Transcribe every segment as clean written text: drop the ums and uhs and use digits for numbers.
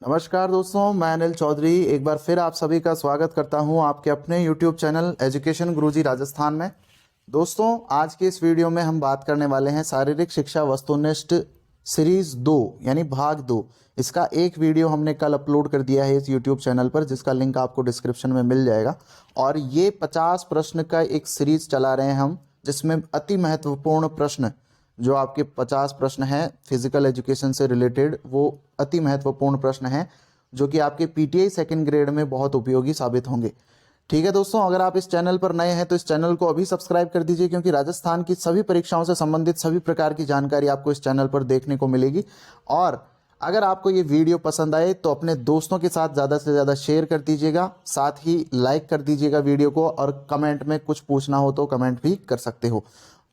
नमस्कार दोस्तों, मैं अनिल चौधरी एक बार फिर आप सभी का स्वागत करता हूं आपके अपने YouTube चैनल एजुकेशन गुरुजी राजस्थान में। दोस्तों, आज के इस वीडियो में हम बात करने वाले हैं शारीरिक शिक्षा वस्तुनिष्ठ सीरीज 2 यानी भाग 2। इसका एक वीडियो हमने कल अपलोड कर दिया है इस YouTube चैनल पर, जिसका लिंक आपको डिस्क्रिप्शन में मिल जाएगा। और ये 50 प्रश्न का एक सीरीज चला रहे हैं हम, जिसमें अति महत्वपूर्ण प्रश्न जो आपके 50 प्रश्न हैं फिजिकल एजुकेशन से रिलेटेड, वो अति महत्वपूर्ण प्रश्न हैं जो कि आपके पीटीआई सेकंड ग्रेड में बहुत उपयोगी साबित होंगे। ठीक है दोस्तों, अगर आप इस चैनल पर नए हैं तो इस चैनल को अभी सब्सक्राइब कर दीजिए, क्योंकि राजस्थान की सभी परीक्षाओं से संबंधित सभी प्रकार की जानकारी आपको इस चैनल पर देखने को मिलेगी। और अगर आपको ये वीडियो पसंद आए तो अपने दोस्तों के साथ ज़्यादा से ज़्यादा शेयर कर दीजिएगा, साथ ही लाइक कर दीजिएगा वीडियो को, और कमेंट में कुछ पूछना हो तो कमेंट भी कर सकते हो।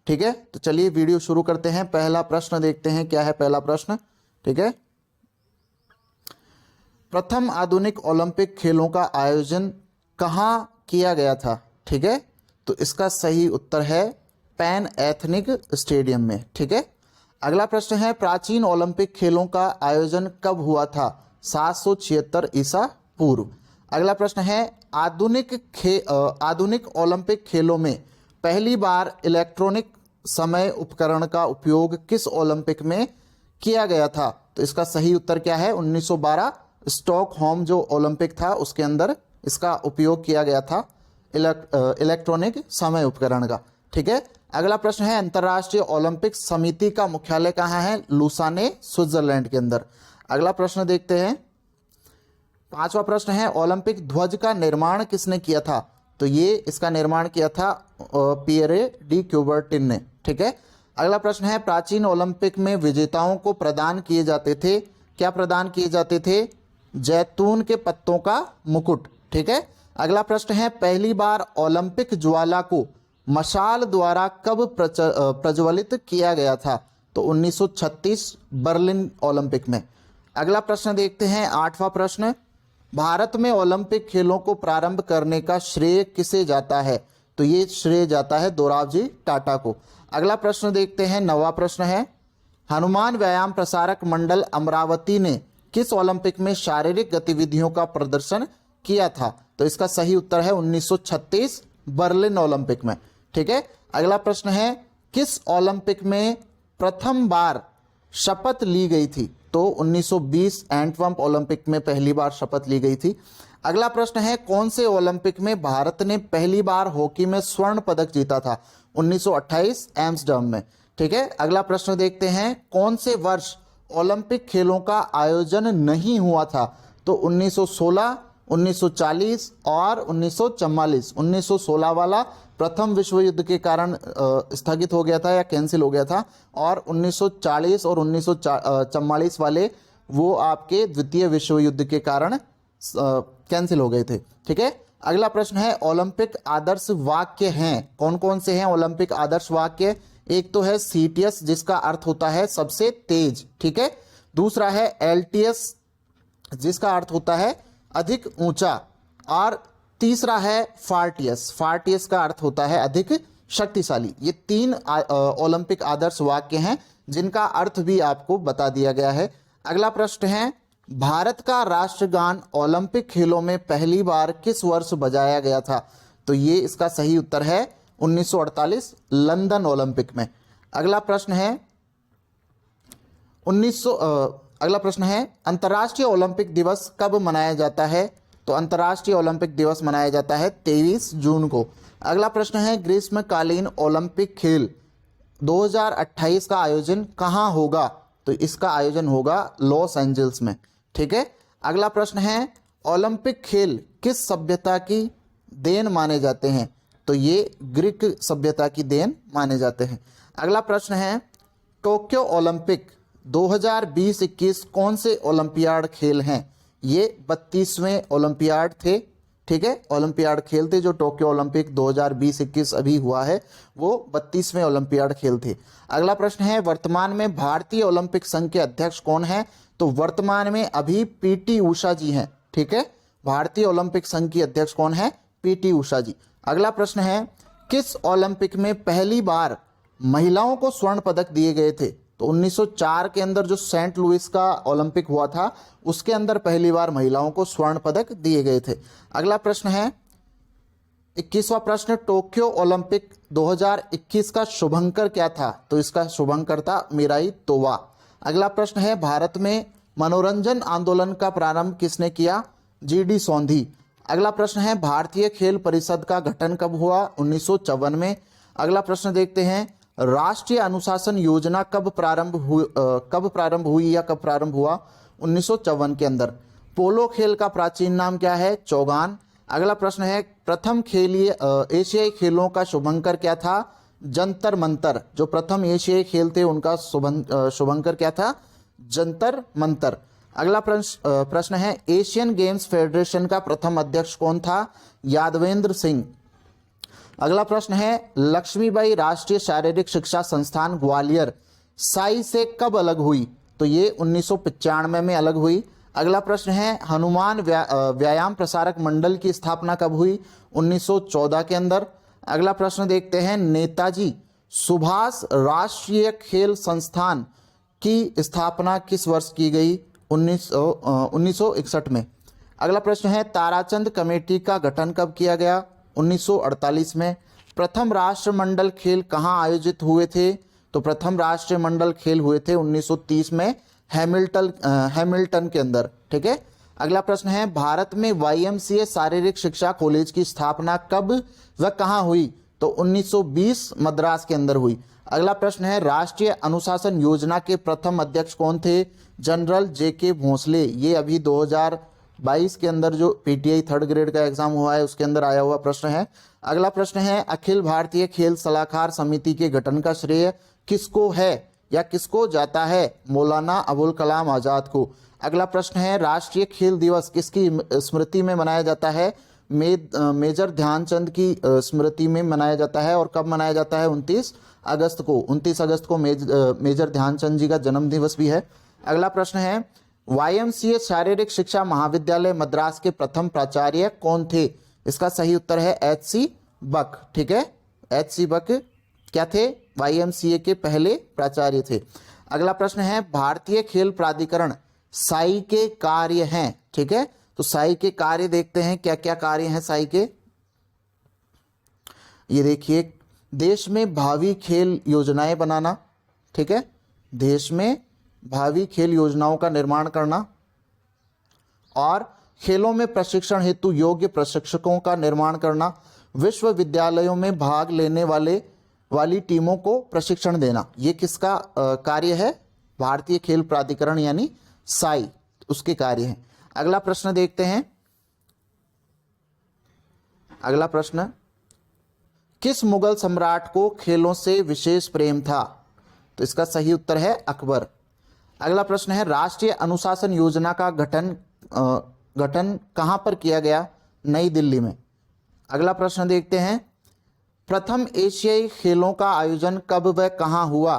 ठीक है, तो चलिए वीडियो शुरू करते हैं। पहला प्रश्न देखते हैं, क्या है पहला प्रश्न। ठीक है, प्रथम आधुनिक ओलंपिक खेलों का आयोजन कहाँ किया गया था? ठीक है, तो इसका सही उत्तर है पैन एथनिक स्टेडियम में। ठीक है, अगला प्रश्न है, प्राचीन ओलंपिक खेलों का आयोजन कब हुआ था? 776 ईसा पूर्व। अगला प्रश्न है, आधुनिक ओलंपिक खेलों में पहली बार इलेक्ट्रॉनिक समय उपकरण का उपयोग किस ओलंपिक में किया गया था? तो इसका सही उत्तर क्या है? 1912 स्टॉकहोम जो ओलंपिक था उसके अंदर इसका उपयोग किया गया था, इलेक्ट्रॉनिक समय उपकरण का। ठीक है, अगला प्रश्न है, अंतर्राष्ट्रीय ओलंपिक समिति का मुख्यालय कहाँ है? लुसाने, स्विट्जरलैंड के अंदर। अगला प्रश्न देखते हैं, पांचवा प्रश्न है, ओलंपिक ध्वज का निर्माण किसने किया था? तो ये इसका निर्माण किया था पियरे डी क्यूबर्टिन ने। ठीक है, अगला प्रश्न है, प्राचीन ओलंपिक में विजेताओं को प्रदान किए जाते थे, क्या प्रदान किए जाते थे? जैतून के पत्तों का मुकुट। ठीक है, अगला प्रश्न है, पहली बार ओलंपिक ज्वाला को मशाल द्वारा कब प्रज्वलित किया गया था? तो 1936 बर्लिन ओलंपिक में। अगला प्रश्न देखते हैं, आठवां प्रश्न, भारत में ओलंपिक खेलों को प्रारंभ करने का श्रेय किसे जाता है? तो ये श्रेय जाता है दोराबजी टाटा को। अगला प्रश्न देखते हैं, नौवां प्रश्न है, हनुमान व्यायाम प्रसारक मंडल अमरावती ने किस ओलंपिक में शारीरिक गतिविधियों का प्रदर्शन किया था? तो इसका सही उत्तर है 1936 बर्लिन ओलंपिक में। ठीक है, अगला प्रश्न है, किस ओलंपिक में प्रथम बार शपथ ली गई थी? तो 1920 एंटवर्प ओलंपिक में पहली बार शपथ ली गई थी। अगला प्रश्न है, कौन से ओलंपिक में भारत ने पहली बार हॉकी में स्वर्ण पदक जीता था? 1928 एम्स्टर्डम में। ठीक है, अगला प्रश्न देखते हैं, कौन से वर्ष ओलंपिक खेलों का आयोजन नहीं हुआ था? तो 1916, 1940 और 1944। 1916 वाला प्रथम विश्व युद्ध के कारण स्थगित हो गया था या कैंसिल हो गया था, और 1940 और 1944 वाले वो आपके द्वितीय विश्व युद्ध के कारण कैंसिल हो गए थे। ठीक है, अगला प्रश्न है, ओलंपिक आदर्श वाक्य हैं, कौन कौन से हैं ओलंपिक आदर्श वाक्य? एक तो है सीटीएस, जिसका अर्थ होता है सबसे तेज। ठीक है, दूसरा है एलटीएस, जिसका अर्थ होता है अधिक ऊंचा, और तीसरा है फार्टियस, फार्टियस का अर्थ होता है अधिक शक्तिशाली। ये तीन ओलंपिक आदर्श वाक्य हैं, जिनका अर्थ भी आपको बता दिया गया है। अगला प्रश्न है, भारत का राष्ट्रगान ओलंपिक खेलों में पहली बार किस वर्ष बजाया गया था? तो ये इसका सही उत्तर है 1948 लंदन ओलंपिक में। अगला प्रश्न है, अगला प्रश्न है, अंतर्राष्ट्रीय ओलंपिक दिवस कब मनाया जाता है? तो अंतर्राष्ट्रीय ओलंपिक दिवस मनाया जाता है 23 जून को। अगला प्रश्न है, ग्रीष्मकालीन ओलंपिक खेल 2028 का आयोजन कहाँ होगा? तो इसका आयोजन होगा लॉस एंजल्स में। ठीक है, अगला प्रश्न है, ओलंपिक खेल किस सभ्यता की देन माने जाते हैं? तो ये ग्रीक सभ्यता की देन माने जाते हैं। अगला प्रश्न है, टोक्यो ओलंपिक 2020-21 कौन से ओलंपियाड खेल हैं? ये 32वें ओलंपियाड थे। ठीक है, ओलंपियाड खेल थे जो टोक्यो ओलंपिक 2020-21 अभी हुआ है, वो 32वें ओलंपियाड खेल थे। अगला प्रश्न है, वर्तमान में भारतीय ओलंपिक संघ के अध्यक्ष कौन है? तो वर्तमान में अभी पीटी उषा जी हैं। ठीक है, भारतीय ओलंपिक संघ की अध्यक्ष कौन है? पीटी उषा जी। अगला प्रश्न है, किस ओलंपिक में पहली बार महिलाओं को स्वर्ण पदक दिए गए थे? तो 1904 के अंदर जो सेंट लुइस का ओलंपिक हुआ था उसके अंदर पहली बार महिलाओं को स्वर्ण पदक दिए गए थे। अगला प्रश्न है 21वां प्रश्न, टोक्यो ओलंपिक 2021 का शुभंकर क्या था? तो इसका शुभंकर था मीराई तोवा। अगला प्रश्न है भारत में मनोरंजन आंदोलन का प्रारंभ किसने किया? जीडी सोंधी। अगला प्रश्न है भारतीय खेल परिषद का गठन कब हुआ? 1954 में। अगला प्रश्न देखते हैं राष्ट्रीय अनुशासन योजना कब प्रारंभ हुई या कब प्रारंभ हुआ? 1954 के अंदर। पोलो खेल का प्राचीन नाम क्या है? चौगान। अगला प्रश्न है प्रथम एशियाई खेलों का शुभंकर क्या था? जंतर मंतर। जो प्रथम एशियाई खेल थे उनका शुभंकर क्या था? जंतर मंतर। अगला प्रश्न है एशियन गेम्स फेडरेशन का प्रथम अध्यक्ष कौन था? यादवेंद्र सिंह। अगला प्रश्न है लक्ष्मीबाई राष्ट्रीय शारीरिक शिक्षा संस्थान ग्वालियर साई से कब अलग हुई? तो ये 1995 में अलग हुई। अगला प्रश्न है हनुमान व्यायाम प्रसारक मंडल की स्थापना कब हुई? 1914 के अंदर। अगला प्रश्न देखते हैं नेताजी सुभाष राष्ट्रीय खेल संस्थान की स्थापना किस वर्ष की गई? 1961 में। अगला प्रश्न है ताराचंद कमेटी का गठन कब किया गया? 1948 में। प्रथम राष्ट्रमंडल खेल कहाँ आयोजित हुए थे? तो प्रथम राष्ट्रमंडल खेल हुए थे 1930 में हैमिल्टन के अंदर। ठीक है। अगला प्रश्न है भारत में YMCA शारीरिक शिक्षा कॉलेज की स्थापना कब व कहाँ हुई? तो 1920 मद्रास के अंदर हुई। अगला प्रश्न है राष्ट्रीय अनुशासन योजना के प्रथम अध्यक्ष कौन थे? General JK Bhosle. ये अभी 2022 के अंदर जो PTI थर्ड ग्रेड का एग्जाम हुआ है उसके अंदर आया हुआ प्रश्न है। अगला प्रश्न है अखिल भारतीय खेल सलाहकार समिति के गठन का श्रेय किसको है या किसको जाता है? मौलाना अबुल कलाम आजाद को। अगला प्रश्न है राष्ट्रीय खेल दिवस किसकी स्मृति में मनाया जाता है? मेजर ध्यानचंद की स्मृति में मनाया जाता है। और कब मनाया जाता है? 29 अगस्त को। 29 अगस्त को मेजर ध्यानचंद जी का जन्म दिवस भी है। अगला प्रश्न है YMCA शारीरिक शिक्षा महाविद्यालय मद्रास के प्रथम प्राचार्य कौन थे? इसका सही उत्तर है HC बक। ठीक है, HC बक क्या थे? YMCA के पहले प्राचार्य थे। अगला प्रश्न है भारतीय खेल प्राधिकरण साई के कार्य हैं। ठीक है, तो साई के कार्य देखते हैं क्या क्या कार्य हैं साई के। ये देखिए देश में भावी खेल योजनाएं बनाना। ठीक है, देश में भावी खेल योजनाओं का निर्माण करना और खेलों में प्रशिक्षण हेतु योग्य प्रशिक्षकों का निर्माण करना, विश्वविद्यालयों में भाग लेने वाली टीमों को प्रशिक्षण देना। ये किसका कार्य है? भारतीय खेल प्राधिकरण यानी साई, उसके कार्य हैं। अगला प्रश्न देखते हैं। अगला प्रश्न किस मुगल सम्राट को खेलों से विशेष प्रेम था? तो इसका सही उत्तर है अकबर। अगला प्रश्न है राष्ट्रीय अनुशासन योजना का गठन कहां पर किया गया? नई दिल्ली में। अगला प्रश्न देखते हैं प्रथम एशियाई खेलों का आयोजन कब व कहां हुआ?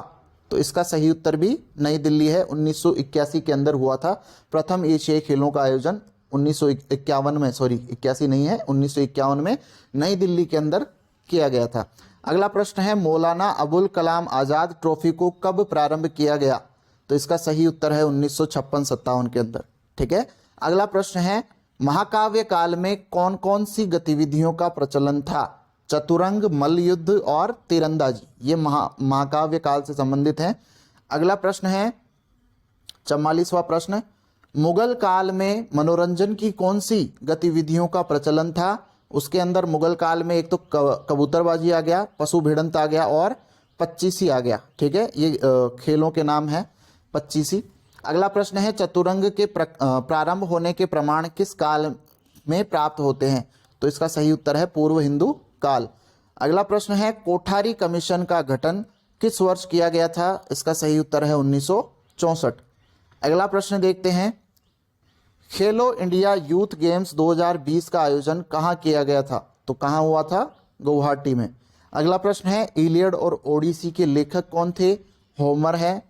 तो इसका सही उत्तर भी नई दिल्ली है। 1981 के अंदर हुआ था प्रथम एशियाई खेलों का आयोजन। 1951 में, सॉरी 81 नहीं है, 1951 में नई दिल्ली के अंदर किया गया था। अगला प्रश्न है मौलाना अबुल कलाम आजाद ट्रॉफी को कब प्रारंभ किया गया? तो इसका सही उत्तर है 1956-57 के अंदर। ठीक है। अगला प्रश्न है महाकाव्य काल में कौन कौन सी गतिविधियों का प्रचलन था? चतुरंग, मल्ल युद्ध और तीरंदाजी। ये महाकाव्य काल से संबंधित है। अगला प्रश्न है 44वां प्रश्न मुगल काल में मनोरंजन की कौन सी गतिविधियों का प्रचलन था? उसके अंदर मुगल काल में एक तो कबूतरबाजी आ गया, पशु भिड़ंत आ गया और पच्चीसी आ गया। ठीक है, ये खेलों के नाम है पच्चीसी। अगला प्रश्न है चतुरंग के प्रारंभ होने के प्रमाण किस काल में प्राप्त होते हैं? तो इसका सही उत्तर है पूर्व हिंदू काल। अगला प्रश्न है कोठारी कमीशन का गठन किस वर्ष किया गया था? इसका सही उत्तर है 1964। अगला प्रश्न देखते हैं खेलो इंडिया यूथ गेम्स 2020 का आयोजन कहाँ किया गया था? तो कहाँ हुआ था? गुवाहाटी में। अगला प्रश्न है इलियड और ओडिसी के लेखक कौन थे? होमर है।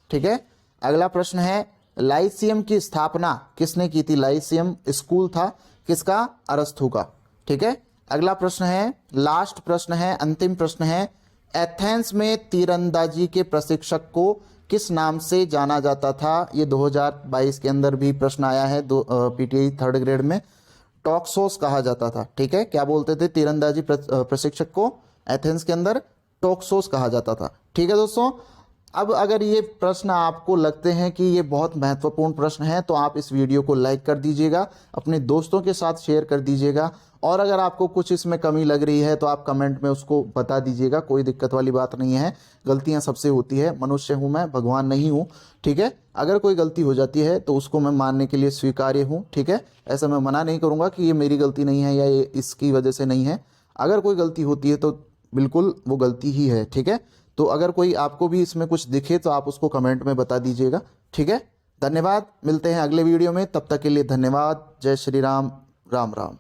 ठीक है। अगला प्रश्न है लाइसियम की स्थापना किसने की थी? लाइसियम स्कूल था किसका? अरस्तु का। ठीक है। अगला प्रश्न है, लास्ट प्रश्न है, अंतिम प्रश्न है, एथेंस में तीरंदाजी के प्रशिक्षक को किस नाम से जाना जाता था? ये 2022 के अंदर भी प्रश्न आया है, पीटीआई 3rd ग्रेड में। टॉक्सोस कहा जाता था। ठीक है, क्या बोलते थे तीरंदाजी प्रशिक्षक को? एथेंस के अंदर टॉक्सोस कहा जाता था। ठीक है दोस्तों, अब अगर ये प्रश्न आपको लगते हैं कि ये बहुत महत्वपूर्ण प्रश्न है तो आप इस वीडियो को लाइक कर दीजिएगा, अपने दोस्तों के साथ शेयर कर दीजिएगा, और अगर आपको कुछ इसमें कमी लग रही है तो आप कमेंट में उसको बता दीजिएगा। कोई दिक्कत वाली बात नहीं है, गलतियां सबसे होती है, मनुष्य हूं मैं, भगवान नहीं हूं। ठीक है, अगर कोई गलती हो जाती है तो उसको मैं मानने के लिए स्वीकार्य हूं। ठीक है, ऐसा मैं मना नहीं करूंगा कि ये मेरी गलती नहीं है या ये इसकी वजह से नहीं है। अगर कोई गलती होती है तो बिल्कुल वो गलती ही है। ठीक है, तो अगर कोई आपको भी इसमें कुछ दिखे तो आप उसको कमेंट में बता दीजिएगा। ठीक है, धन्यवाद, मिलते हैं अगले वीडियो में, तब तक के लिए धन्यवाद। जय श्री राम, राम राम।